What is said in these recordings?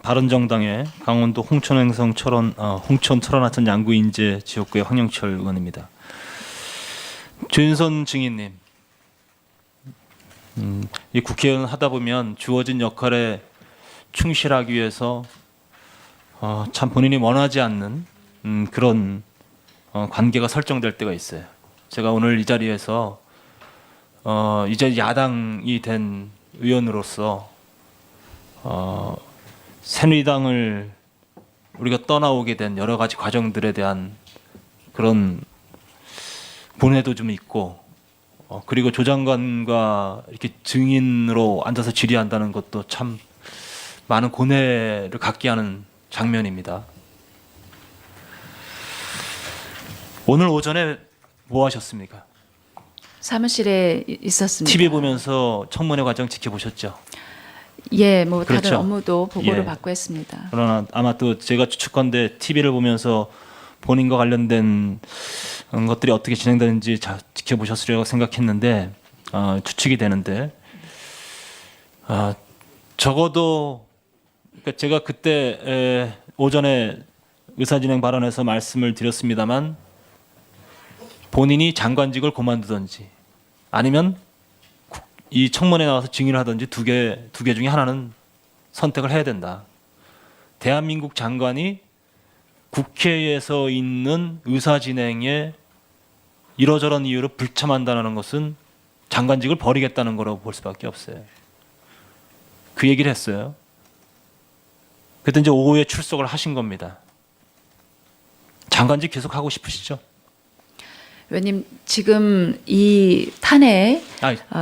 바른정당의 강원도 홍천행성 홍천 철원하천 양구 인제 지역구의 황영철 의원입니다. 조윤선 증인님, 이 국회의원 하다 보면 주어진 역할에 충실하기 위해서 참 본인이 원하지 않는 그런 관계가 설정될 때가 있어요. 제가 오늘 이 자리에서 이제 야당이 된 의원으로서 새누리당을 우리가 떠나오게 된 여러 가지 과정들에 대한 그런 고뇌도 좀 있고, 그리고 조 장관과 이렇게 증인으로 앉아서 질의한다는 것도 참 많은 고뇌를 갖게 하는 장면입니다. 오늘 오전에 뭐 하셨습니까? 사무실에 있었습니다. TV 보면서 청문회 과정 지켜보셨죠? 예, 뭐 그렇죠. 다른 업무도 보고를 예. 받고 했습니다. 그러나 아마 또 제가 추측컨대 TV를 보면서 본인과 관련된 것들이 어떻게 진행되는지 지켜보셨으리라고 생각했는데 추측이 되는데 적어도 그러니까 제가 그때 오전에 의사진행 발언에서 말씀을 드렸습니다만 본인이 장관직을 그만두든지 아니면 이 청문회에 나와서 증인을 하든지 두 개 중에 하나는 선택을 해야 된다. 대한민국 장관이 국회에서 있는 의사진행에 이러저런 이유로 불참한다는 것은 장관직을 버리겠다는 거라고 볼 수밖에 없어요. 그 얘기를 했어요. 그때 이제 오후에 출석을 하신 겁니다. 장관직 계속 하고 싶으시죠? 의원님, 지금 이 탄핵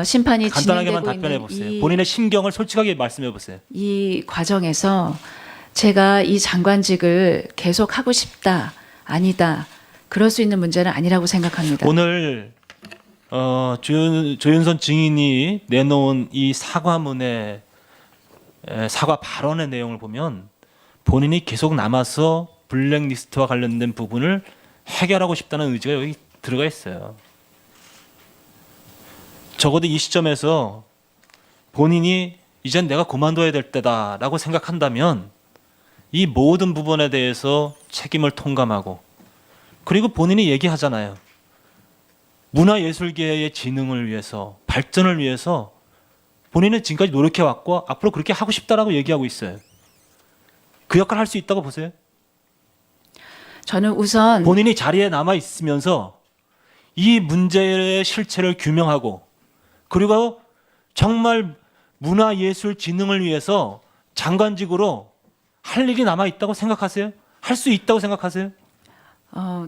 심판이 간단하게만 진행되고 답변해 있는 보세요. 본인의 심경을 솔직하게 말씀해 보세요. 이 과정에서 제가 이 장관직을 계속 하고 싶다, 아니다, 그럴 수 있는 문제는 아니라고 생각합니다. 오늘 조윤선 증인이 내놓은 이 사과문의 사과 발언의 내용을 보면 본인이 계속 남아서 블랙리스트와 관련된 부분을 해결하고 싶다는 의지가 여기 들어가 있어요. 적어도 이 시점에서 본인이 이젠 내가 그만둬야 될 때다라고 생각한다면 이 모든 부분에 대해서 책임을 통감하고, 그리고 본인이 얘기하잖아요. 문화예술계의 진흥을 위해서, 발전을 위해서 본인은 지금까지 노력해왔고 앞으로 그렇게 하고 싶다라고 얘기하고 있어요. 그 역할을 할 수 있다고 보세요? 저는 우선 본인이 자리에 남아 있으면서 이 문제의 실체를 규명하고, 그리고 정말 문화예술 진흥을 위해서 장관직으로 할 일이 남아 있다고 생각하세요? 할 수 있다고 생각하세요?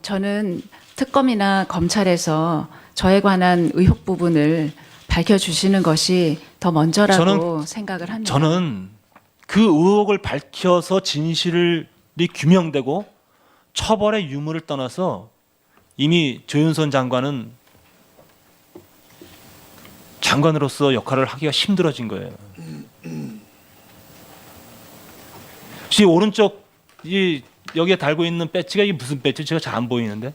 저는 특검이나 검찰에서 저에 관한 의혹 부분을 밝혀주시는 것이 더 먼저라고 생각을 합니다. 저는 그 의혹을 밝혀서 진실이 규명되고 처벌의 유무를 떠나서 이미 조윤선 장관은 장관으로서 역할을 하기가 힘들어진 거예요. 혹시 오른쪽 여기에 달고 있는 배지가 이게 무슨 배지? 제가 잘 안 보이는데.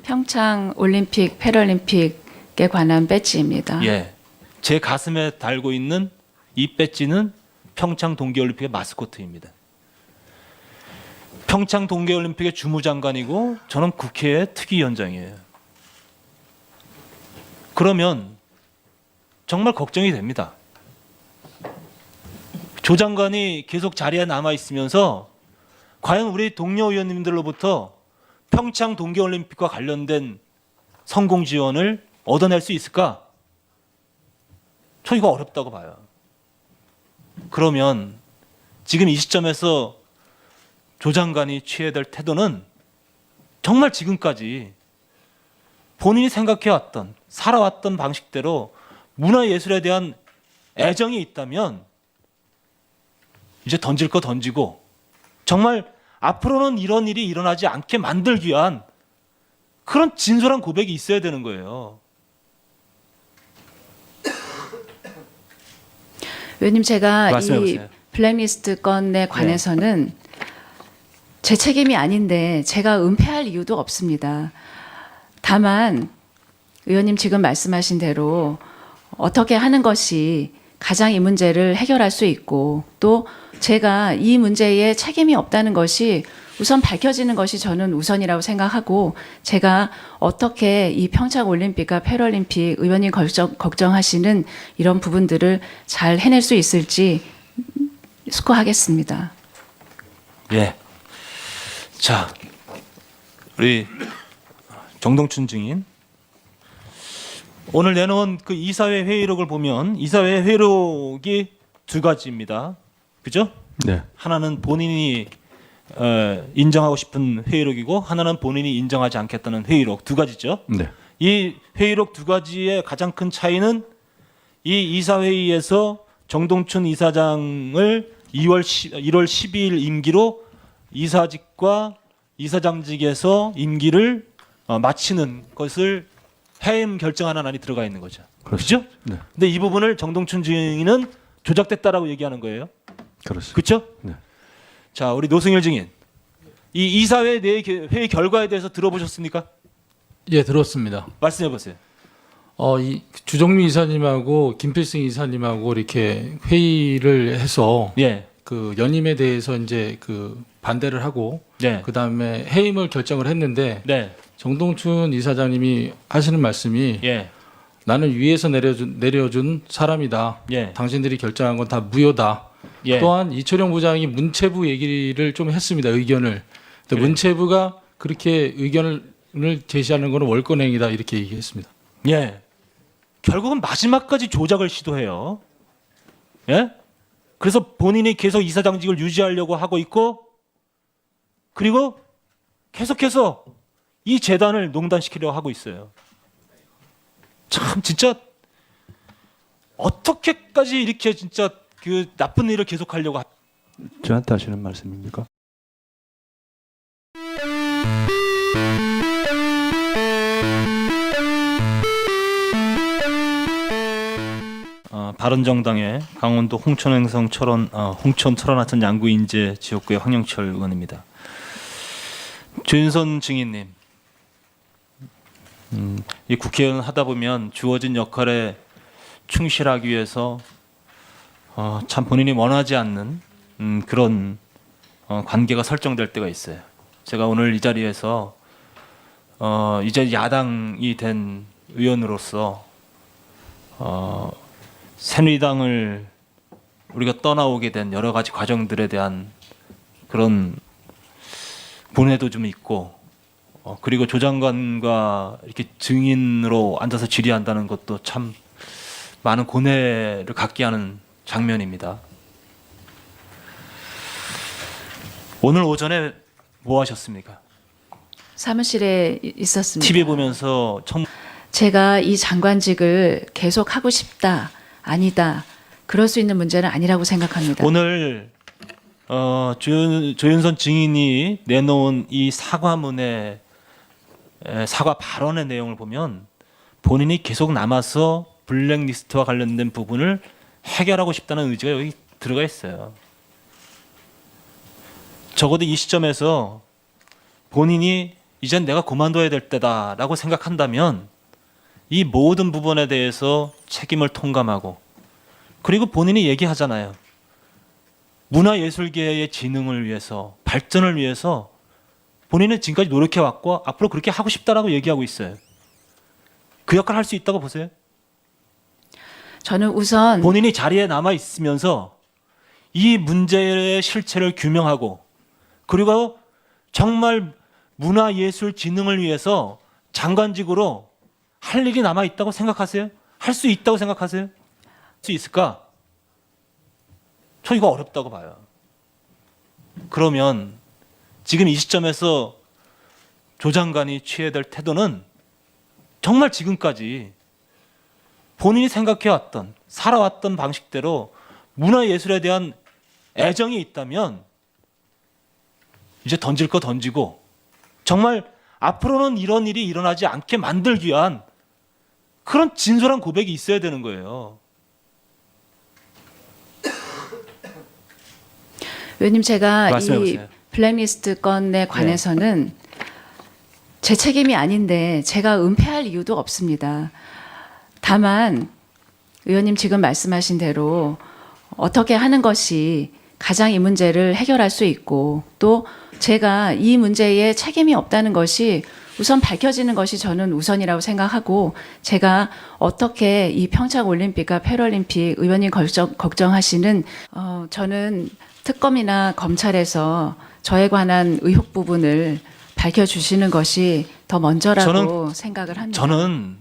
평창 올림픽 패럴림픽에 관한 배지입니다. 예, 제 가슴에 달고 있는 이 배지는 평창 동계올림픽의 마스코트입니다. 평창 동계올림픽의 주무장관이고 저는 국회의 특위위원장이에요. 그러면 정말 걱정이 됩니다. 조 장관이 계속 자리에 남아 있으면서 과연 우리 동료 의원님들로부터 평창 동계올림픽과 관련된 성공 지원을 얻어낼 수 있을까? 저 이거 어렵다고 봐요. 그러면 지금 이 시점에서 조 장관이 취해야 될 태도는 정말 지금까지 본인이 생각해왔던, 살아왔던 방식대로 문화예술에 대한 애정이 있다면 이제 던질 거 던지고 정말 앞으로는 이런 일이 일어나지 않게 만들기 위한 그런 진솔한 고백이 있어야 되는 거예요. 의원님, 제가 말씀해 이 보세요. 블랙리스트 건에 관해서는 제 책임이 아닌데 제가 은폐할 이유도 없습니다. 다만 의원님 지금 말씀하신 대로 어떻게 하는 것이 가장 이 문제를 해결할 수 있고 또 제가 이 문제에 책임이 없다는 것이 우선 밝혀지는 것이 저는 우선이라고 생각하고 제가 어떻게 이 평창 올림픽과 패럴림픽 의원님 걱정하시는 이런 부분들을 잘 해낼 수 있을지 숙고하겠습니다. 예. 자, 우리 정동춘 증인. 오늘 내놓은 그 이사회 회의록을 보면 이사회 회의록이 두 가지입니다. 그죠? 네. 하나는 본인이 인정하고 싶은 회의록이고 하나는 본인이 인정하지 않겠다는 회의록 두 가지죠. 네. 이 회의록 두 가지의 가장 큰 차이는 이 이사회의에서 정동춘 이사장을 1월 12일 임기로 이사직과 이사장직에서 임기를 마치는 것을 해임 결정하는 안이 들어가 있는 거죠. 그렇죠? 네. 근데 이 부분을 정동춘 증인은 조작됐다라고 얘기하는 거예요. 그렇습니다. 그렇죠? 네. 자, 우리 노승일 증인. 이 이사회 내 회의 결과에 대해서 들어보셨습니까? 예, 들었습니다. 말씀해 보세요. 이 주정미 이사님하고 김필승 이사님하고 이렇게 회의를 해서 예. 그 연임에 대해서 이제 그 반대를 하고 네. 그 다음에 해임을 결정을 했는데 네. 정동춘 이사장님이 하시는 말씀이 예. 나는 위에서 내려준 사람이다. 예. 당신들이 결정한 건 다 무효다. 예. 또한 이철영 부장이 문체부 얘기를 좀 했습니다. 의견을. 근데 그래. 문체부가 그렇게 의견을 제시하는 것은 월권행위다 이렇게 얘기했습니다. 예. 결국은 마지막까지 조작을 시도해요. 예? 그래서 본인이 계속 이사장직을 유지하려고 하고 있고 그리고 계속해서 이 재단을 농단시키려고 하고 있어요. 참 진짜 어떻게까지 이렇게 진짜 그 나쁜 일을 계속하려고 저한테 하시는 말씀입니까? 바른정당의 강원도 홍천행성 홍천 철원하천 양구 인제 지역구의 황영철 의원입니다. 조윤선 증인님, 이 국회의원 하다 보면 주어진 역할에 충실하기 위해서 참 본인이 원하지 않는 그런 관계가 설정될 때가 있어요. 제가 오늘 이 자리에서 이제 야당이 된 의원으로서 새누리당을 우리가 떠나오게 된 여러 가지 과정들에 대한 그런 분해도 좀 있고 그리고 조 장관과 이렇게 증인으로 앉아서 질의한다는 것도 참 많은 고뇌를 갖게 하는 장면입니다. 오늘 오전에 뭐 하셨습니까? 사무실에 있었습니다. TV 보면서 제가 이 장관직을 계속 하고 싶다, 아니다, 그럴 수 있는 문제는 아니라고 생각합니다. 오늘 조윤선 증인이 내놓은 이 사과문의 사과 발언의 내용을 보면 본인이 계속 남아서 블랙리스트와 관련된 부분을 해결하고 싶다는 의지가 여기 들어가 있어요. 적어도 이 시점에서 본인이 이젠 내가 그만둬야 될 때다라고 생각한다면 이 모든 부분에 대해서 책임을 통감하고 그리고 본인이 얘기하잖아요. 문화예술계의 진흥을 위해서 발전을 위해서 본인은 지금까지 노력해왔고 앞으로 그렇게 하고 싶다라고 얘기하고 있어요. 그 역할을 할 수 있다고 보세요? 저는 우선 본인이 자리에 남아 있으면서 이 문제의 실체를 규명하고 그리고 정말 문화예술 진흥을 위해서 장관직으로 할 일이 남아 있다고 생각하세요? 할 수 있다고 생각하세요? 할 수 있을까? 저 이거 어렵다고 봐요. 그러면 지금 이 시점에서 조 장관이 취해야 될 태도는 정말 지금까지 본인이 생각해왔던 살아왔던 방식대로 문화예술에 대한 애정이 있다면 이제 던질 거 던지고 정말 앞으로는 이런 일이 일어나지 않게 만들기 위한 그런 진솔한 고백이 있어야 되는 거예요. 의원님 제가 말씀해 이 보세요. 블랙리스트 건에 관해서는 제 책임이 아닌데 제가 은폐할 이유도 없습니다. 다만 의원님 지금 말씀하신 대로 어떻게 하는 것이 가장 이 문제를 해결할 수 있고 또 제가 이 문제에 책임이 없다는 것이 우선 밝혀지는 것이 저는 우선이라고 생각하고 제가 어떻게 이 평창 올림픽과 패럴림픽 의원님 걱정하시는 저는 특검이나 검찰에서 저에 관한 의혹 부분을 밝혀주시는 것이 더 먼저라고 생각을 합니다. 저는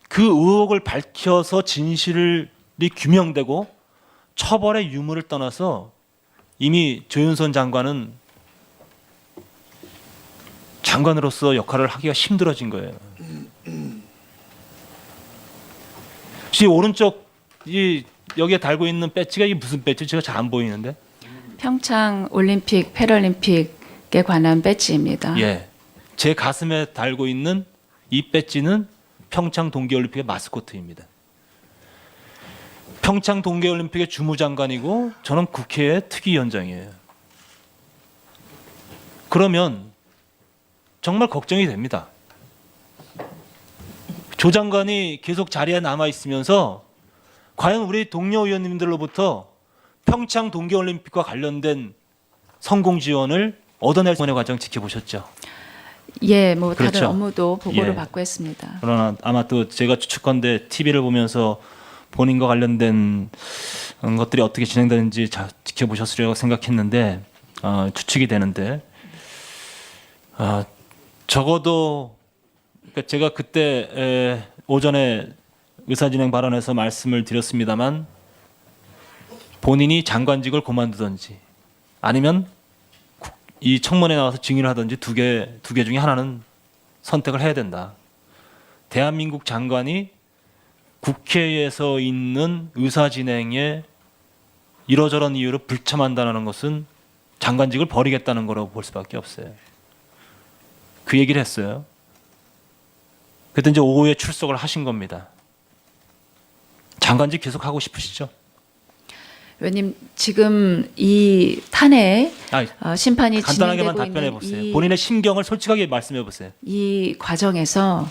그 의혹을 밝혀서 진실이 규명되고 처벌의 유무를 떠나서 이미 조윤선 장관은 장관으로서 역할을 하기가 힘들어진 거예요. 혹시 오른쪽 여기에 달고 있는 배지가 이게 무슨 배지? 제가 잘 안 보이는데. 평창 올림픽 패럴림픽에 관한 배지입니다. 예, 제 가슴에 달고 있는 이 배지는 평창 동계올림픽의 마스코트입니다. 평창 동계올림픽의 주무장관이고 저는 국회의 특위위원장이에요. 그러면 정말 걱정이 됩니다. 조 장관이 계속 자리에 남아 있으면서 과연 우리 동료 의원님들로부터 평창 동계올림픽과 관련된 성공 지원을 얻어낼 수 있는 과정 지켜보셨죠? 예, 뭐 그렇죠. 다른 업무도 보고를 예. 받고 했습니다. 그러나 아마 또 제가 추측컨대 TV를 보면서 본인과 관련된 것들이 어떻게 진행되는지 지켜보셨으리라고 생각했는데 추측이 되는데 적어도 그러니까 제가 그때 오전에 의사진행 발언에서 말씀을 드렸습니다만 본인이 장관직을 그만두든지 아니면 이 청문회에 나와서 증인을 하든지 두 개 중에 하나는 선택을 해야 된다. 대한민국 장관이 국회에서 있는 의사진행에 이러저런 이유로 불참한다는 것은 장관직을 버리겠다는 거라고 볼 수밖에 없어요. 그 얘기를 했어요. 그때 이제 오후에 출석을 하신 겁니다. 장관직 계속 하고 싶으시죠? 의원님 지금 이 탄핵 심판이 간단하게만 진행되고 답변해 있는 보세요. 본인의 심경을 솔직하게 말씀해 보세요. 이 과정에서